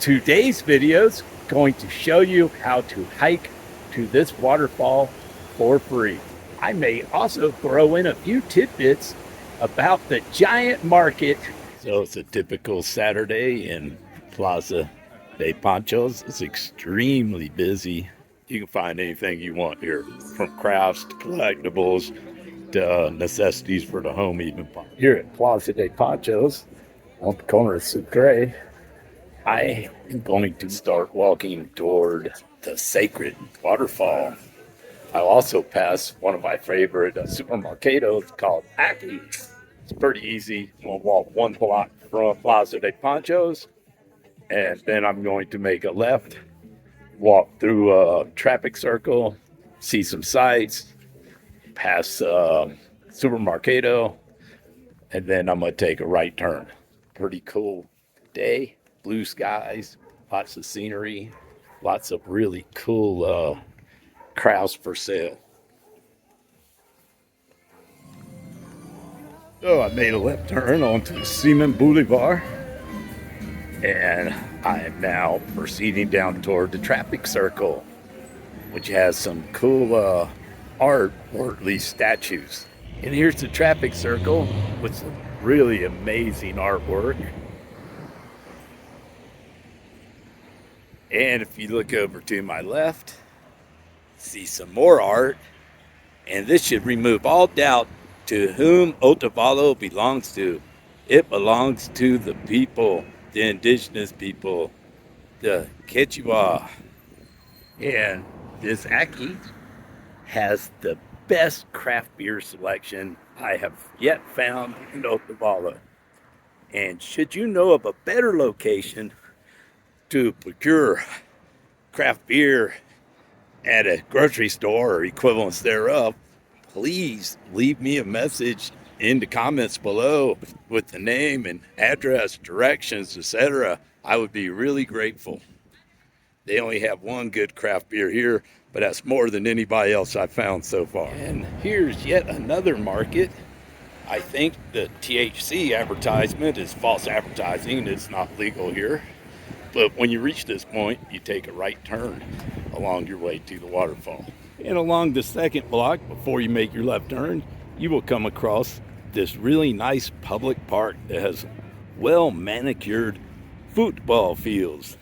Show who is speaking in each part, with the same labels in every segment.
Speaker 1: Today's video is going to show you how to hike to this waterfall for free. I may also throw in a few tidbits about the giant market. So it's a typical Saturday in Plaza de Ponchos. It's extremely busy. You can find anything you want here, from crafts to collectibles to necessities for the home even. Here at Plaza de Ponchos, on the corner of Sucre, I am going to start walking toward the sacred waterfall. I'll also pass one of my favorite supermercados called Aqueduct. It's pretty easy. We'll walk one block from Plaza de Ponchos, and then I'm going to make a left, walk through a traffic circle, see some sights, pass supermercado, and then I'm going to take a right turn. Pretty cool day. Blue skies, lots of scenery, lots of really cool crafts for sale. So I made a left turn onto Seaman Boulevard, and I am now proceeding down toward the traffic circle, which has some cool art, or at least statues. And here's the traffic circle with some really amazing artwork. And if you look over to my left, see some more art. And this should remove all doubt to whom Otavalo belongs to. It belongs to the people, the indigenous people, the Kichwa. And this Aki has the best craft beer selection I have yet found in Otavalo. And should you know of a better location to procure craft beer at a grocery store or equivalents thereof, please leave me a message in the comments below with the name and address, directions, etc. I would be really grateful. They only have one good craft beer here, but that's more than anybody else I've found so far. And here's yet another market. I think the THC advertisement is false advertising. It's not legal here. But when you reach this point, you take a right turn along your way to the waterfall. And along the second block, before you make your left turn, you will come across this really nice public park that has well manicured football fields.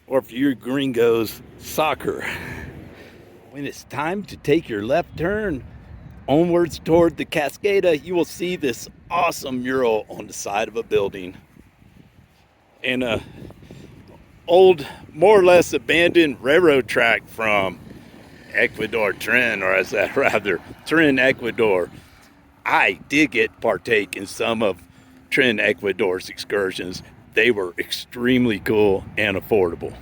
Speaker 1: Or for you gringos, soccer. When it's time to take your left turn onwards toward the Cascada, you will see this awesome mural on the side of a building. And a old, more or less abandoned railroad track from Ecuador Tren, or as that rather, Tren Ecuador. I did get partake in some of Tren Ecuador's excursions. They were extremely cool and affordable.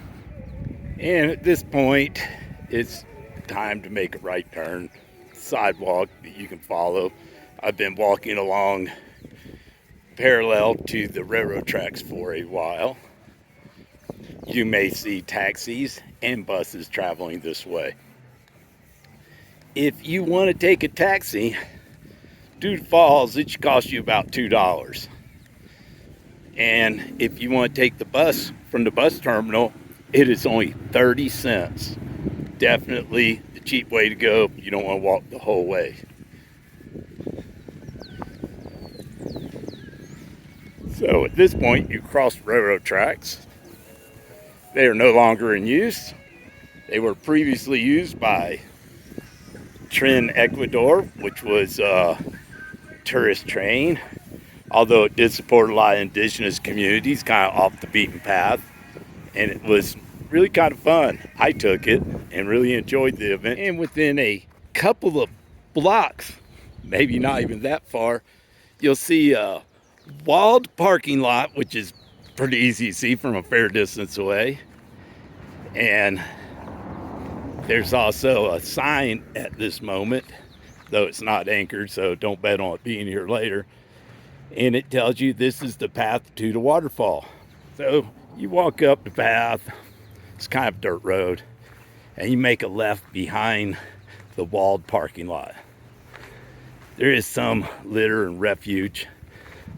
Speaker 1: And at this point, it's time to make a right turn. Sidewalk that you can follow. I've been walking along parallel to the railroad tracks for a while. You may see taxis and buses traveling this way. If you want to take a taxi to the falls, it should cost you about $2. And if you want to take the bus from the bus terminal, it is only 30 cents. Definitely the cheap way to go. You don't want to walk the whole way. So at this point, you cross railroad tracks. They are no longer in use. They were previously used by Tren Ecuador, which was a tourist train, although it did support a lot of indigenous communities, kind of off the beaten path, and it was really kind of fun. I took it and really enjoyed the event. And within a couple of blocks, maybe not even that far, you'll see a walled parking lot, which is pretty easy to see from a fair distance away. And there's also a sign at this moment, though it's not anchored, so don't bet on it being here later. And it tells you this is the path to the waterfall. So you walk up the path, it's kind of dirt road, and you make a left behind the walled parking lot. There is some litter and refuge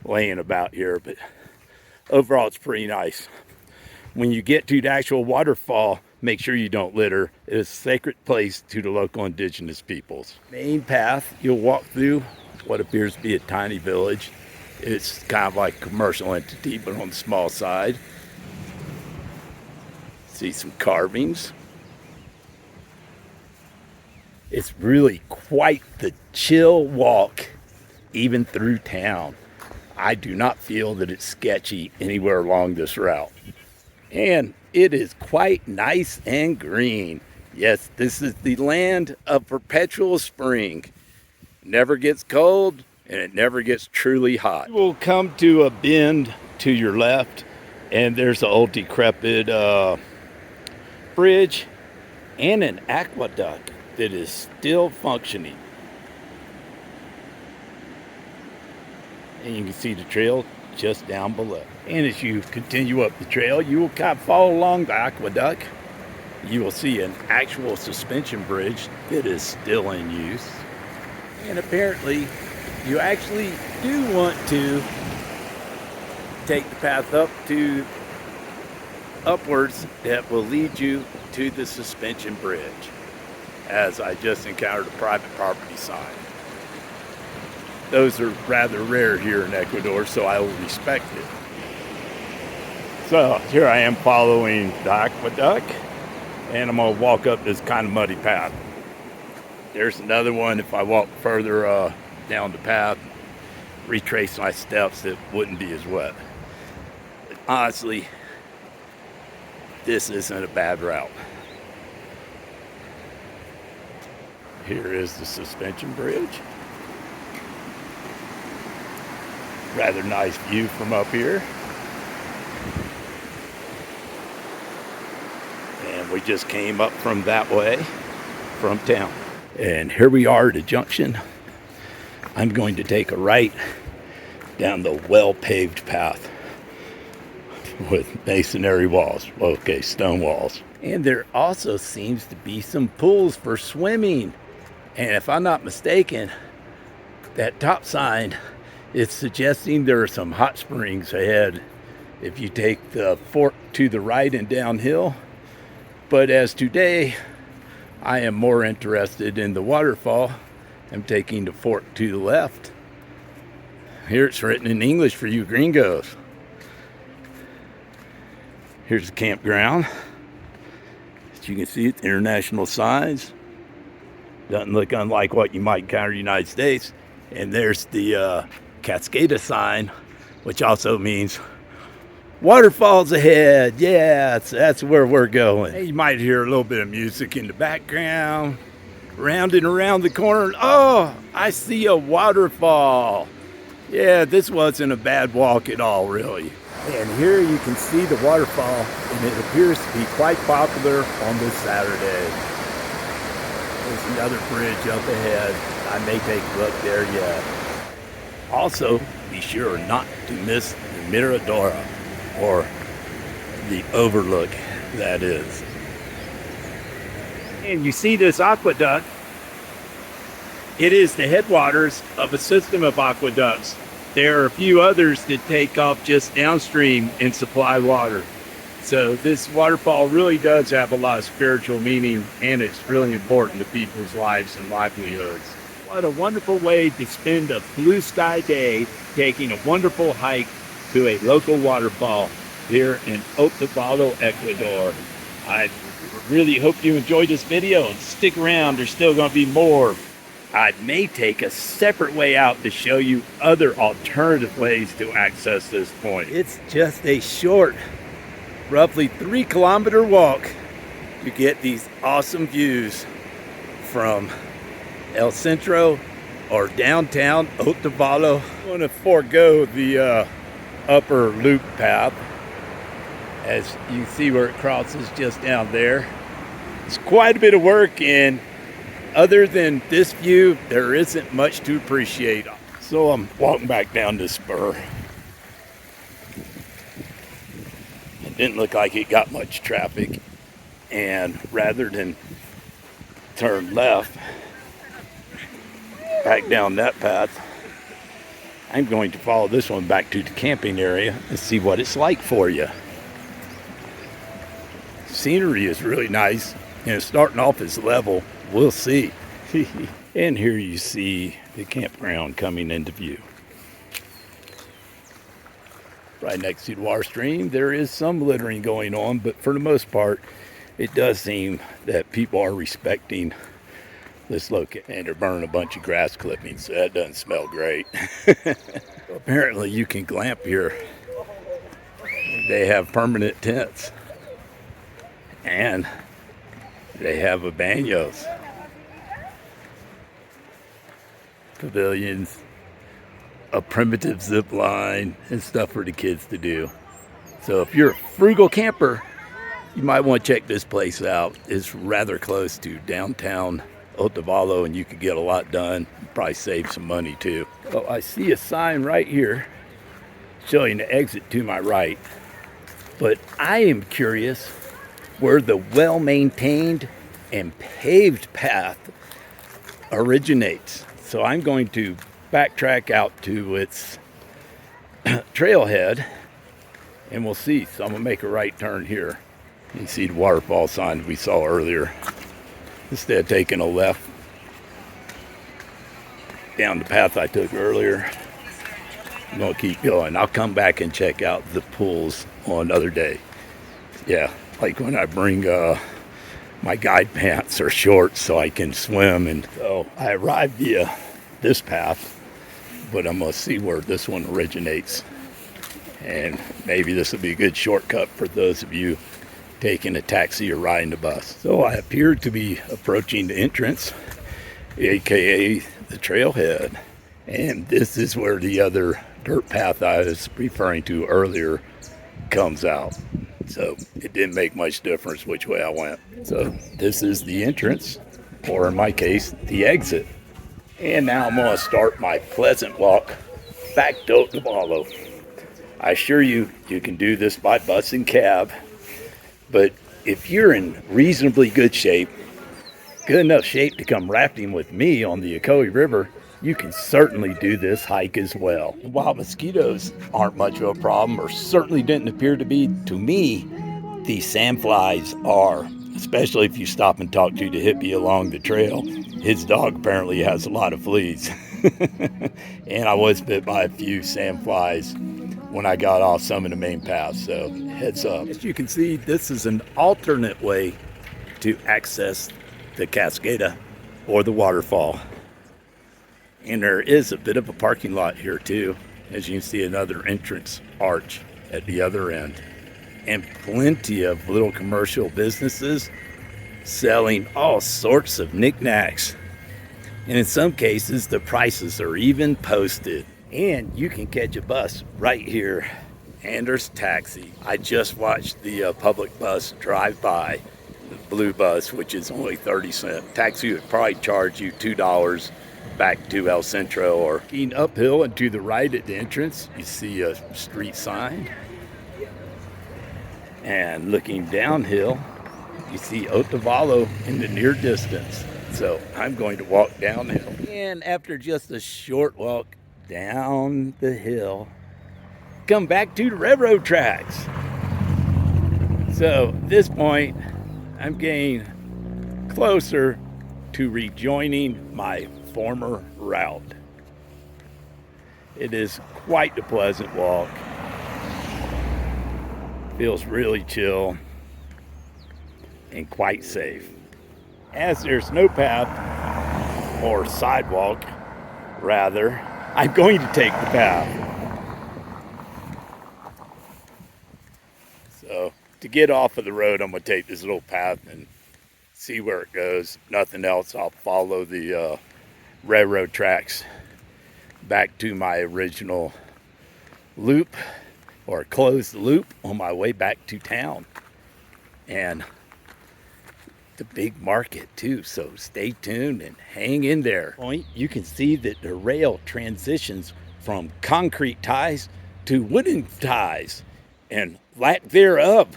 Speaker 1: laying about here, but overall it's pretty nice. when you get to the actual waterfall, make sure you don't litter. It is a sacred place to the local indigenous peoples. Main path, you'll walk through what appears to be a tiny village. It's kind of like a commercial entity, but on the small side. See some carvings. It's really quite the chill walk, even through town. I do not feel that it's sketchy anywhere along this route. And it is quite nice and green. Yes, this is the land of perpetual spring. Never gets cold and it never gets truly hot. You will come to a bend to your left and there's an old decrepit bridge and an aqueduct that is still functioning. And you can see the trail just down below. And as you continue up the trail, you will kind of follow along the aqueduct. You will see an actual suspension bridge that is still in use. And apparently, you actually do want to take the path upwards that will lead you to the suspension bridge, as I just encountered a private property sign. Those are rather rare here in Ecuador, so I will respect it. So here I am following the aqueduct, and I'm going to walk up this kind of muddy path. There's another one. If I walk further down the path, retrace my steps, it wouldn't be as wet. But honestly, this isn't a bad route. Here is the suspension bridge. Rather nice view from up here. And we just came up from that way, from town. And here we are at a junction. I'm going to take a right down the well-paved path with masonry walls. Okay, stone walls. And there also seems to be some pools for swimming. And if I'm not mistaken, that top sign is suggesting there are some hot springs ahead if you take the fork to the right and downhill. But as today, I am more interested in the waterfall. I'm taking the fork to the left. Here it's written in English for you gringos. Here's the campground. As you can see, it's international signs. Doesn't look unlike what you might encounter in the United States. And there's the Cascada sign, which also means waterfalls ahead. Yeah, that's where we're going. Hey, you might hear a little bit of music in the background. Rounding around the corner. Oh, I see a waterfall. Yeah, this wasn't a bad walk at all, really. And here you can see the waterfall, and it appears to be quite popular on this Saturday. There's another bridge up ahead. I may take a look there yet. Also, be sure not to miss the Miradora, or the Overlook, that is. And you see this aqueduct. It is the headwaters of a system of aqueducts. There are a few others that take off just downstream and supply water. So this waterfall really does have a lot of spiritual meaning, and it's really important to people's lives and livelihoods. What a wonderful way to spend a blue sky day, taking a wonderful hike to a local waterfall here in Otavalo, Ecuador. I really hope you enjoyed this video, and stick around, there's still going to be more. I may take a separate way out to show you other alternative ways to access this point. It's just a short, roughly 3-kilometer walk to get these awesome views from El Centro or downtown Otavalo. I'm going to forego the upper loop path, as you see where it crosses just down there. It's quite a bit of work, and other than this view, there isn't much to appreciate. So I'm walking back down this spur. It didn't look like it got much traffic, and rather than turn left back down that path, I'm going to follow this one back to the camping area and see what it's like for you. scenery is really nice, and it's starting off as level. We'll see. And here you see the campground coming into view. Right next to the water stream, there is some littering going on, but for the most part, it does seem that people are respecting this location. And they're burning a bunch of grass clippings, so that doesn't smell great. Apparently you can glamp here. They have permanent tents. And they have a banos, pavilions, a primitive zip line, and stuff for the kids to do. So if you're a frugal camper, you might want to check this place out. It's rather close to downtown Otavalo, and you could get a lot done. Probably save some money too. Oh, I see a sign right here showing the exit to my right. But I am curious where the well-maintained and paved path originates. So I'm going to backtrack out to its trailhead, and we'll see. So I'm gonna make a right turn here. You can see the waterfall sign we saw earlier. Instead of taking a left down the path I took earlier, I'm gonna keep going. I'll come back and check out the pools on another day. Yeah, like when I bring my guide pants or shorts so I can swim. And so I arrived via this path, but I'm gonna see where this one originates. And maybe this will be a good shortcut for those of you taking a taxi or riding the bus. So I appear to be approaching the entrance, aka the trailhead. And this is where the other dirt path I was referring to earlier comes out. So it didn't make much difference which way I went. So this is the entrance, or in my case, the exit. And now I'm gonna start my pleasant walk back to Otavalo. I assure you, you can do this by bus and cab, but if you're in reasonably good shape, good enough shape to come rafting with me on the Ocoee River, you can certainly do this hike as well. While mosquitoes aren't much of a problem, or certainly didn't appear to be to me, the sandflies are, especially if you stop and talk to the hippie along the trail. His dog apparently has a lot of fleas. And I was bit by a few sandflies when I got off some of the main paths, so heads up. As you can see, this is an alternate way to access the Cascada or the waterfall. And there is a bit of a parking lot here too. As you can see, another entrance arch at the other end. And plenty of little commercial businesses selling all sorts of knickknacks. And in some cases, the prices are even posted. And you can catch a bus right here. And there's taxi. I just watched the public bus drive by, the blue bus, which is only 30 cents. Taxi would probably charge you $2 back to El Centro. Or looking uphill and to the right at the entrance, you see a street sign. And looking downhill, you see Otavalo in the near distance. So I'm going to walk downhill. And after just a short walk down the hill, come back to the railroad tracks. So at this point, I'm getting closer to rejoining my former route. It is quite a pleasant walk. Feels really chill and quite safe. As there's no path, or sidewalk rather, I'm going to take the path. So to get off of the road, I'm going to take this little path and see where it goes. Nothing else, I'll follow the railroad tracks back to my original loop, or closed loop, on my way back to town. And the big market too, so stay tuned and hang in there. You can see that the rail transitions from concrete ties to wooden ties and lack thereof.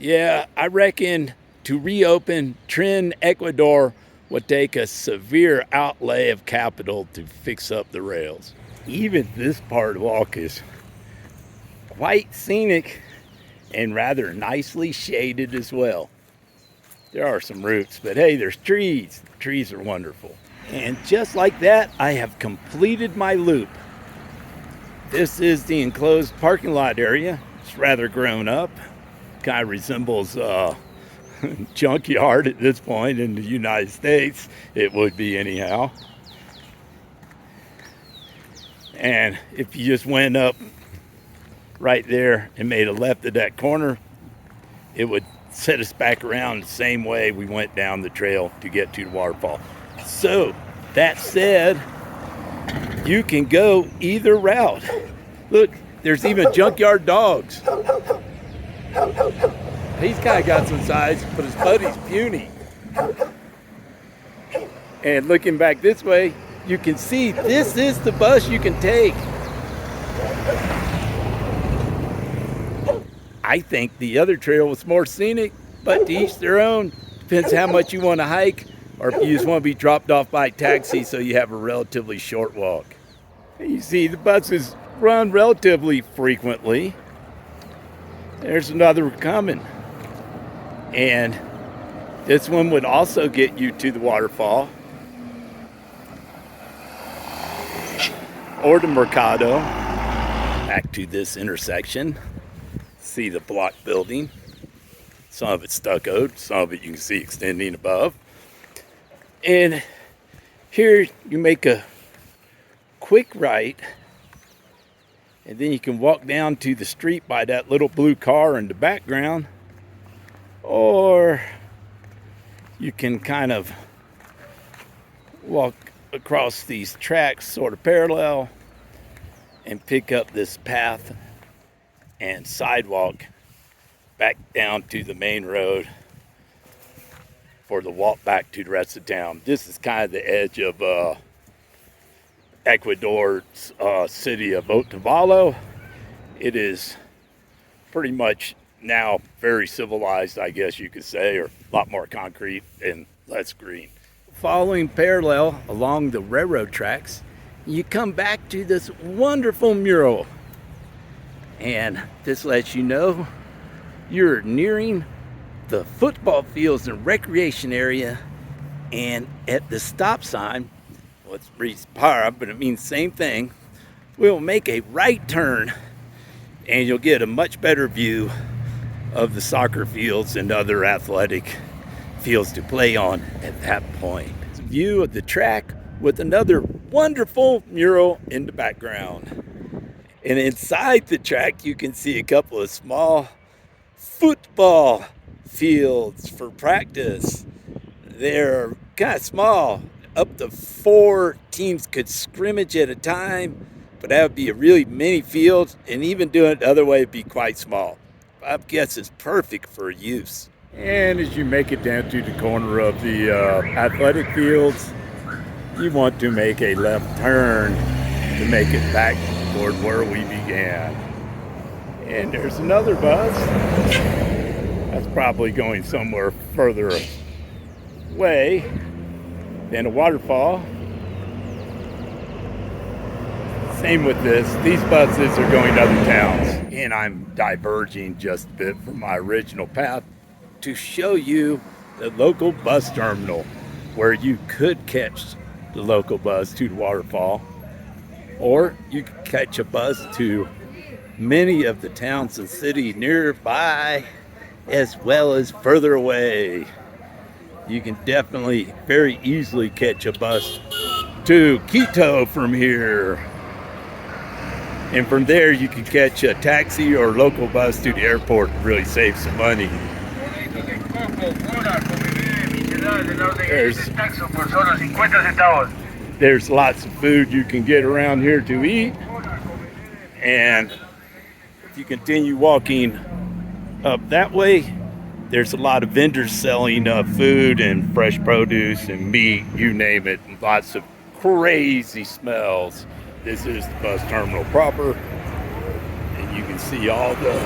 Speaker 1: Yeah, I reckon to reopen Tren Ecuador would take a severe outlay of capital to fix up the rails. Even this part of the walk is quite scenic, and rather nicely shaded as well. There are some roots, but hey, there's trees. Trees are wonderful. And just like that, I have completed my loop. This is the enclosed parking lot area. It's rather grown up. Kind of resembles a junkyard at this point in the United States. It would be anyhow. And if you just went up right there and made a left at that corner, it would set us back around the same way we went down the trail to get to the waterfall. So, that said, you can go either route. Look, there's even junkyard dogs. He's kind of got some size, but his buddy's puny. And looking back this way, you can see this is the bus you can take. I think the other trail was more scenic, but to each their own. Depends how much you want to hike, or if you just want to be dropped off by taxi so you have a relatively short walk. You see the buses run relatively frequently. There's another coming. And this one would also get you to the waterfall or the Mercado. Back to this intersection. See the block building. Some of it's stuccoed, some of it you can see extending above. And here you make a quick right, and then you can walk down to the street by that little blue car in the background, or you can kind of walk across these tracks sort of parallel and pick up this path and sidewalk back down to the main road for the walk back to the rest of town. This is kind of the edge of Ecuador's city of Otavalo. It is pretty much now very civilized, I guess you could say, or a lot more concrete and less green. Following parallel along the railroad tracks, you come back to this wonderful mural. And this lets you know you're nearing the football fields and recreation area. And at the stop sign, well, it reads para, but it means same thing. We'll make a right turn and you'll get a much better view of the soccer fields and other athletic fields to play on at that point. It's a view of the track with another wonderful mural in the background. And inside the track, you can see a couple of small football fields for practice. They're kind of small. Up to 4 teams could scrimmage at a time, but that would be a really mini field, and even doing it the other way would be quite small. I guess it's perfect for use. And as you make it down to the corner of the athletic fields, you want to make a left turn to make it back toward where we began. And there's another bus. That's probably going somewhere further away than a waterfall. Same with this. These buses are going to other towns. And I'm diverging just a bit from my original path to show you the local bus terminal where you could catch the local bus to the waterfall, or you could catch a bus to many of the towns and cities nearby as well as further away. You can definitely very easily catch a bus to Quito from here. And from there you can catch a taxi or local bus to the airport and really save some money. There's lots of food you can get around here to eat. And if you continue walking up that way, there's a lot of vendors selling food and fresh produce and meat, you name it, and lots of crazy smells. This is the bus terminal proper, and you can see all the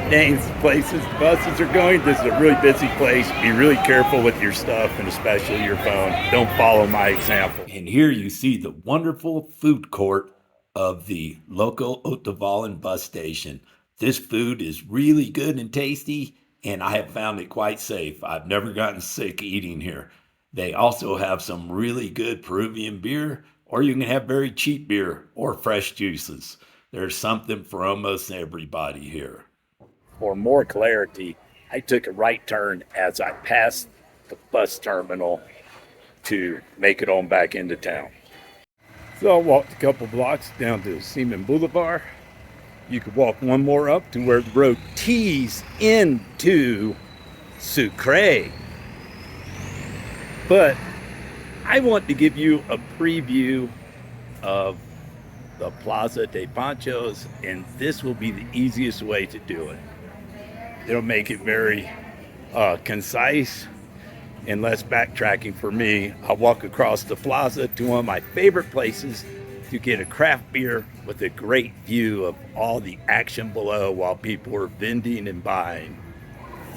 Speaker 1: names of places the buses are going. This is a really busy place. Be really careful with your stuff, and especially your phone. Don't follow my example. And here you see the wonderful food court of the local Otavalo bus station. This food is really good and tasty, and I have found it quite safe. I've never gotten sick eating here. They also have some really good Peruvian beer, or you can have very cheap beer or fresh juices. There's something for almost everybody here. For more clarity, I took a right turn as I passed the bus terminal to make it on back into town. So I walked a couple blocks down to Seaman Boulevard. You could walk one more up to where the road tees into Sucre. But I want to give you a preview of the Plaza de Ponchos, and this will be the easiest way to do it. It'll make it very concise and less backtracking for me. I'll walk across the plaza to one of my favorite places to get a craft beer with a great view of all the action below while people are vending and buying.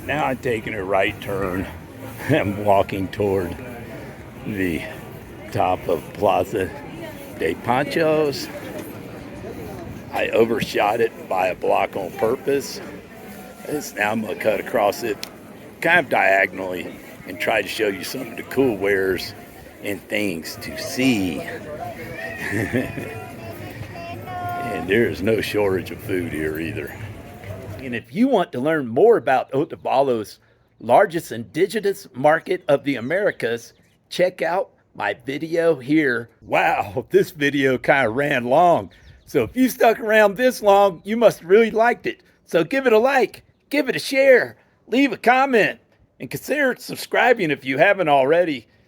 Speaker 1: Now I'm taking a right turn. I'm walking toward the top of Plaza de Ponchos. I overshot it by a block on purpose. Now I'm going to cut across it kind of diagonally and try to show you some of the cool wares and things to see. And there is no shortage of food here either. And if you want to learn more about Otavalo's largest indigenous market of the Americas, check out my video here. Wow, this video kind of ran long. So if you stuck around this long, you must have really liked it. So give it a like, give it a share, leave a comment, and consider subscribing if you haven't already.